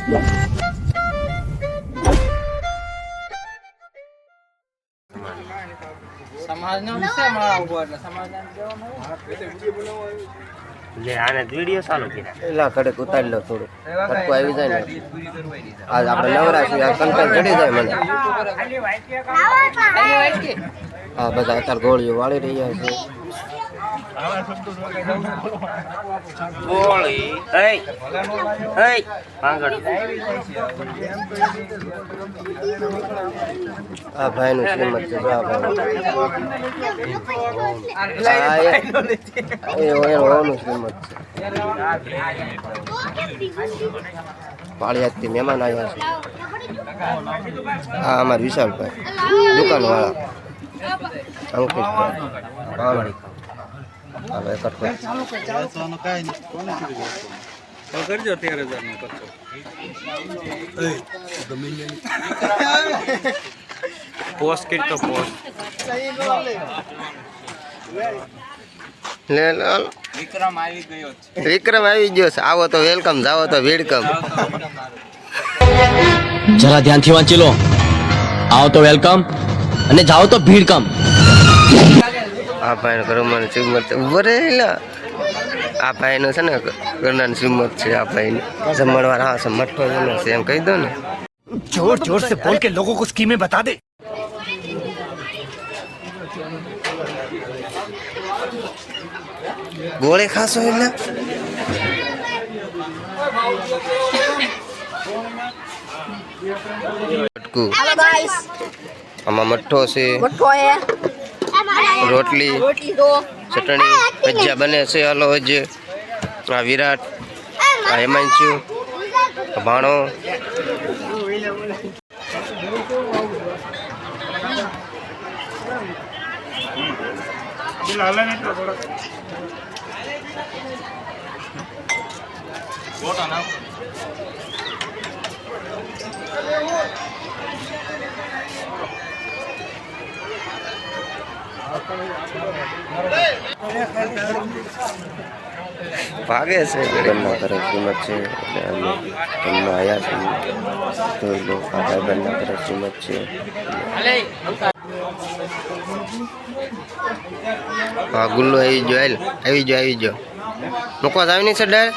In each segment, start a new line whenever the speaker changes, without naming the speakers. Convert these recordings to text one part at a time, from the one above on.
લે આને વિડિયો ચાલુ કર્યા
એલા કડક ઉતારી લો થોડું તડકો આવી જાય ને આજ આપણે નવરા છીએ આ કન્ટેન્ટ ચડી જાય મને હા બધા અત્યારે ગોળીઓ વાળી રહ્યા છે
ગોળી હે હે પાંગડ
આ ભાઈનું શ્રીમત છે આ ભાઈ ઓનું શ્રીમત છે પાળિયાદથી મહેમાન આવ્યા છે આ અમારા વિશાલભાઈ દુકાનવાળા અંકિતભાઈ હવે
કરજો 13,000 નો ખર્ચો પોસ્ટ કરતો પોસ્ટ
લે વિક્રમ આવી ગયો છે આવો તો વેલકમ જાવો તો વેલકમ
જરા ધ્યાનથી વાંચી લો આવો તો વેલકમ અને જાઓ તો ભીડકમ
આ ભાઈનો ઘરમાં શ્રીમત ઉભરેલા આ ભાઈનો છે ને ઘરના શ્રીમત છે આ ભાઈ જમણવાર હા છે મઠ્ઠો છે એમ કહી દો ને
जोर जोर से बोल के लोगों को स्कीमें बता दे
ગોળે ખાશો એટલે આમાં મઠ્ઠો છે રોટલી ચટણી ભજીયા બને છે હાલો હજે આ વિરાટ આ હેમાંશુ ભાણો ભાગે છે ઘરના ઘરે શ્રીમત છે એટલે અમે ઘરમાં આવ્યા છીએ તો લોકો ભાઈબંધના ઘરે શ્રીમત છે હા ગુલ્લો આવી ગયો આવી ગયો મૂકવા આવી નહીં છે ડર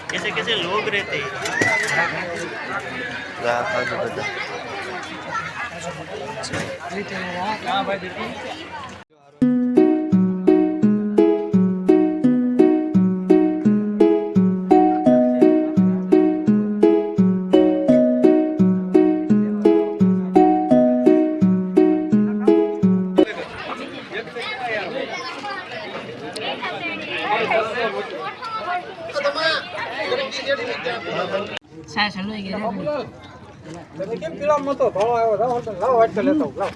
कैसे कैसे लोग रहते हैं
કેમ પેલા મતો ભાવ આવ્યો લાવ વાટ તો લેતો લાવ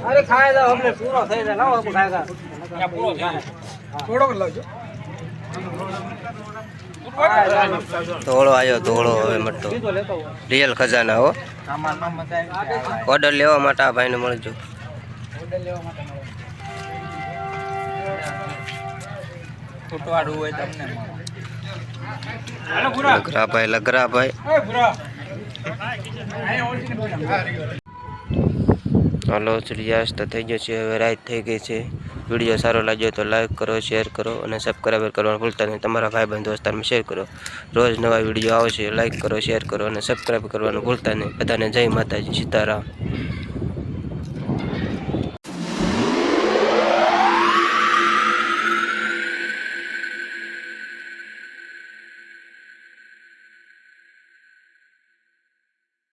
અરે ખાય જાવ આપણે પૂરો થઈ જાય લાવો ખાય પૂરો થોડોક લાવજો
ધોળો આવ્યો ધોળો હવે મટતો રિયલ ખજાના હો ઓર્ડર લેવા માટે આ ભાઈને મળજો લગરાભાઈ હાલો સૂર્યાસ્ત થઈ ગયો છે હવે રાત થઈ ગઈ છે વિડીયો સારો લાગ્યો તો લાઈક કરો, શેર કરો અને સબસ્ક્રાઈબ કરવાનું ભૂલતા નહીં. તમારા ભાઈબંધ દોસ્તારમાં શેર કરો. રોજ નવા વિડીયો આવશે. લાઈક કરો, શેર કરો અને સબસ્ક્રાઈબ કરવાનું ભૂલતા નહીં. બધાને જય માતાજી, સીતારામ.